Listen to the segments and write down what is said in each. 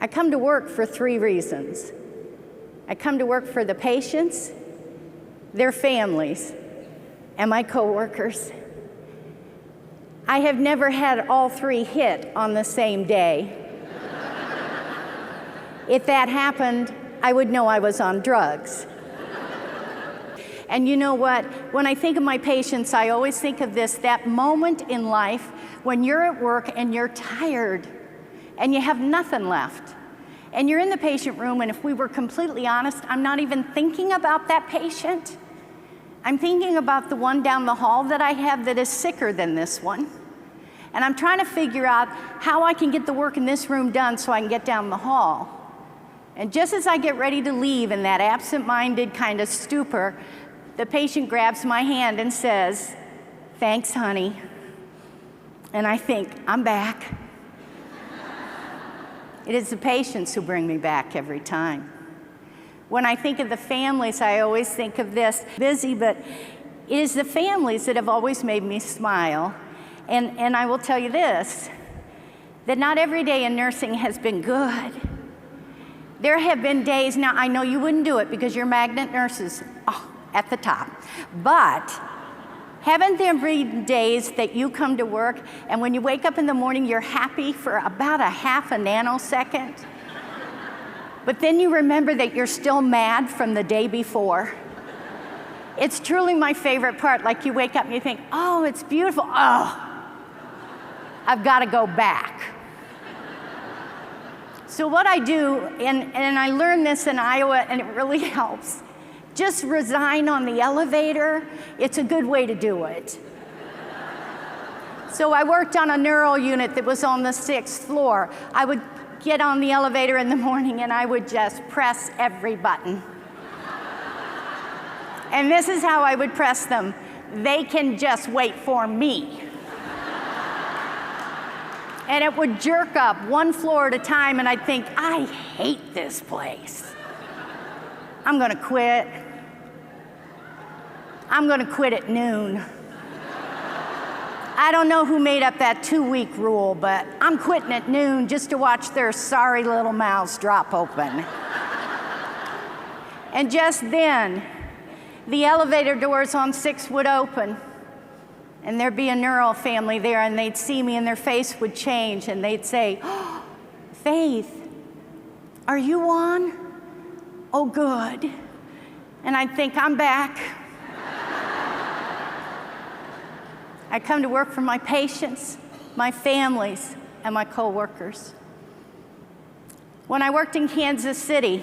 I come to work for 3 reasons. I come to work for the patients, their families, and my coworkers. I have never had all 3 hit on the same day. If that happened, I would know I was on drugs. And you know what? When I think of my patients, I always think of this, that moment in life when you're at work and you're tired and you have nothing left. And you're in the patient room, and if we were completely honest, I'm not even thinking about that patient. I'm thinking about the one down the hall that I have that is sicker than this one. And I'm trying to figure out how I can get the work in this room done so I can get down the hall. And just as I get ready to leave in that absent-minded kind of stupor, the patient grabs my hand and says, "Thanks, honey." And I think, I'm back. It is the patients who bring me back every time. When I think of the families, I always think of this, busy, but it is the families that have always made me smile. And I will tell you this, that not every day in nursing has been good. There have been days, now I know you wouldn't do it because you're magnet nurses at the top, but haven't there been days that you come to work and when you wake up in the morning, you're happy for about a half a nanosecond? But then you remember that you're still mad from the day before. It's truly my favorite part. Like you wake up and you think, oh, it's beautiful. Oh, I've got to go back. So what I do, and I learned this in Iowa and it really helps, just resign on the elevator. It's a good way to do it. So I worked on a neural unit that was on the 6th floor. I would get on the elevator in the morning and I would just press every button. And this is how I would press them. They can just wait for me. And it would jerk up 1 floor at a time and I'd think, I hate this place. I'm gonna quit. I'm gonna quit at noon. I don't know who made up that 2-week rule, but I'm quitting at noon just to watch their sorry little mouths drop open. And just then, the elevator doors on 6 would open, and there'd be a neural family there, and they'd see me, and their face would change, and they'd say, "Oh, Faith, are you on? Oh, good." And I'd think, I'm back. I come to work for my patients, my families, and my coworkers. When I worked in Kansas City,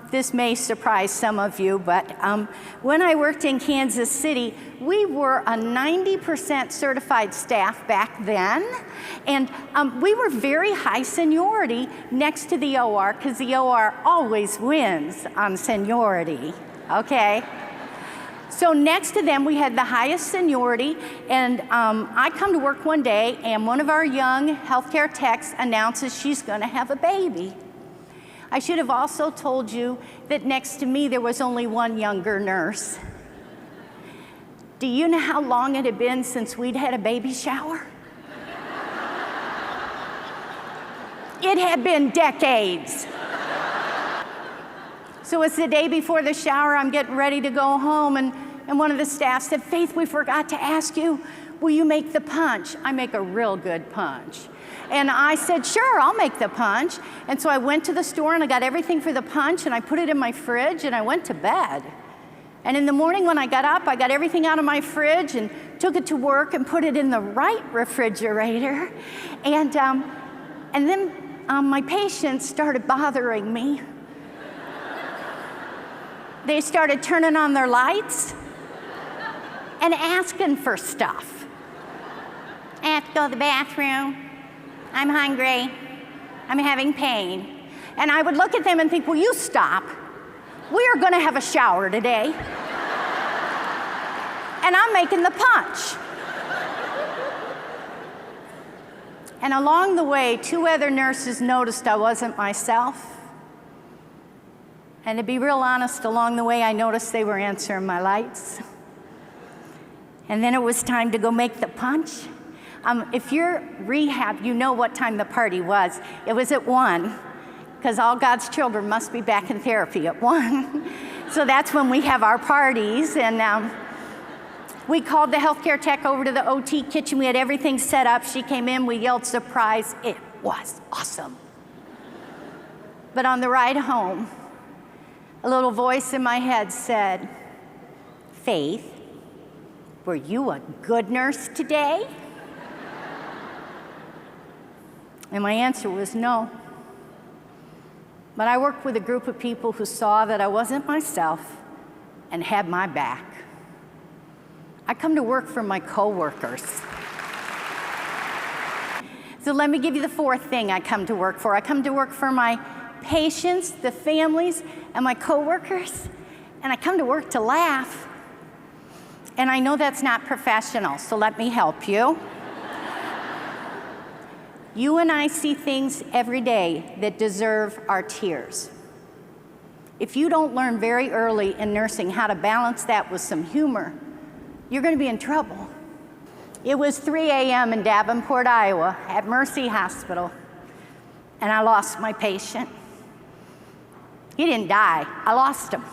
this may surprise some of you, but when I worked in Kansas City, we were a 90% certified staff back then, and we were very high seniority next to the OR, because the OR always wins on seniority, okay? So next to them, we had the highest seniority, and I come to work one day, and one of our young healthcare techs announces she's gonna have a baby. I should have also told you that next to me there was only one younger nurse. Do you know how long it had been since we'd had a baby shower? It had been decades. So it's the day before the shower, I'm getting ready to go home, and one of the staff said, "Faith, we forgot to ask you, will you make the punch?" I make a real good punch. And I said, "Sure, I'll make the punch." And so I went to the store and I got everything for the punch and I put it in my fridge and I went to bed. And in the morning when I got up, I got everything out of my fridge and took it to work and put it in the right refrigerator. And then my patients started bothering me. They started turning on their lights and asking for stuff. "I have to go to the bathroom. I'm hungry. I'm having pain." And I would look at them and think, "Will you stop? We are gonna have a shower today. And I'm making the punch." And along the way, 2 other nurses noticed I wasn't myself. And to be real honest, along the way, I noticed they were answering my lights. And then it was time to go make the punch. If you're rehab, you know what time the party was. It was at 1, because all God's children must be back in therapy at 1. So that's when we have our parties. And we called the healthcare tech over to the OT kitchen. We had everything set up. She came in, we yelled surprise. It was awesome. But on the ride home, a little voice in my head said, Faith, were you a good nurse today? And my answer was no. But I worked with a group of people who saw that I wasn't myself and had my back. I come to work for my coworkers. So let me give you the fourth thing I come to work for. I come to work for my patients, the families, and my coworkers. And I come to work to laugh. And I know that's not professional, so let me help you. You and I see things every day that deserve our tears. If you don't learn very early in nursing how to balance that with some humor, you're going to be in trouble. It was 3 a.m. in Davenport, Iowa, at Mercy Hospital, and I lost my patient. He didn't die, I lost him.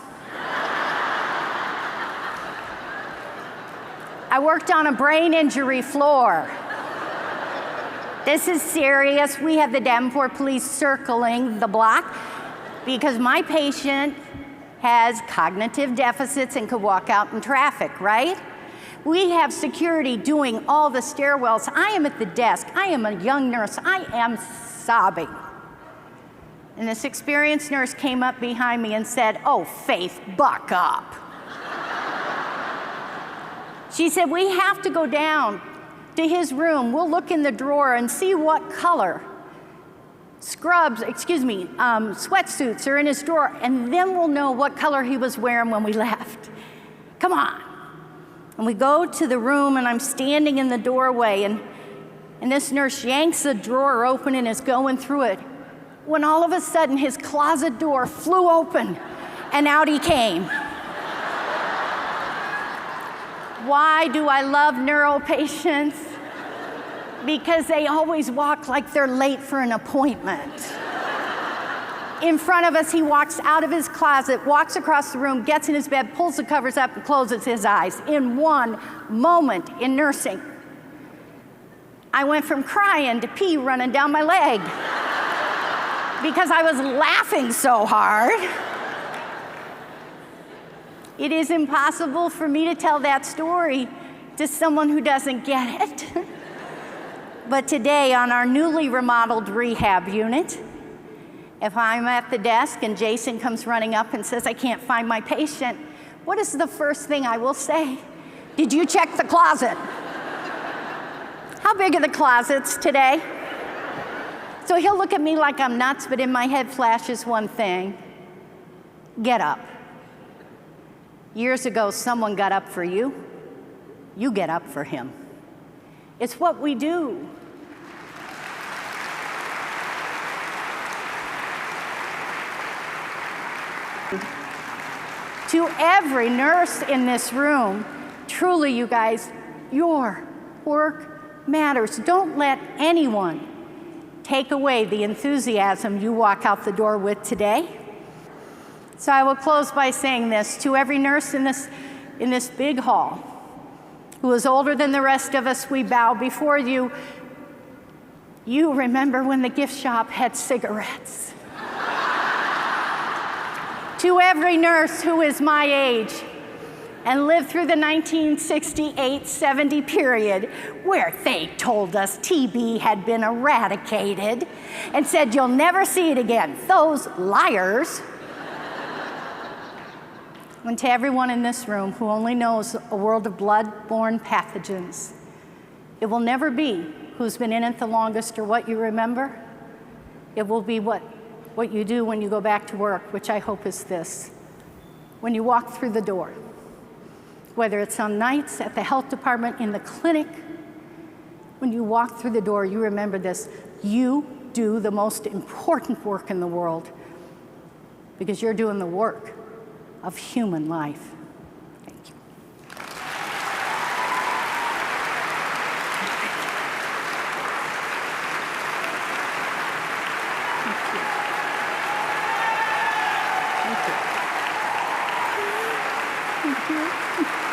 I worked on a brain injury floor. This is serious. We have the Davenport police circling the block because my patient has cognitive deficits and could walk out in traffic, right? We have security doing all the stairwells. I am at the desk. I am a young nurse. I am sobbing. And this experienced nurse came up behind me and said, "Oh, Faith, buck up." She said, "We have to go down to his room. We'll look in the drawer and see what color sweatsuits are in his drawer, and then we'll know what color he was wearing when we left. Come on." And we go to the room, and I'm standing in the doorway, and this nurse yanks the drawer open and is going through it, when all of a sudden his closet door flew open, and out he came. Why do I love neuro patients? Because they always walk like they're late for an appointment. In front of us, he walks out of his closet, walks across the room, gets in his bed, pulls the covers up, and closes his eyes in one moment in nursing. I went from crying to pee running down my leg because I was laughing so hard. It is impossible for me to tell that story to someone who doesn't get it. But today, on our newly remodeled rehab unit, if I'm at the desk and Jason comes running up and says, "I can't find my patient," what is the first thing I will say? "Did you check the closet?" How big are the closets today? So he'll look at me like I'm nuts, but in my head flashes one thing: get up. Years ago, someone got up for you. You get up for him. It's what we do. To every nurse in this room, truly, you guys, your work matters. Don't let anyone take away the enthusiasm you walk out the door with today. So I will close by saying this to every nurse in this big hall who is older than the rest of us. We bow before you. You remember when the gift shop had cigarettes. To every nurse who is my age and lived through the 1968-70 period where they told us TB had been eradicated and said you'll never see it again. Those liars. And to everyone in this room who only knows a world of blood-borne pathogens, it will never be who's been in it the longest or what you remember. It will be what you do when you go back to work, which I hope is this. When you walk through the door, whether it's on nights at the health department, in the clinic, when you walk through the door, you remember this: you do the most important work in the world because you're doing the work of human life. Thank you. Thank you.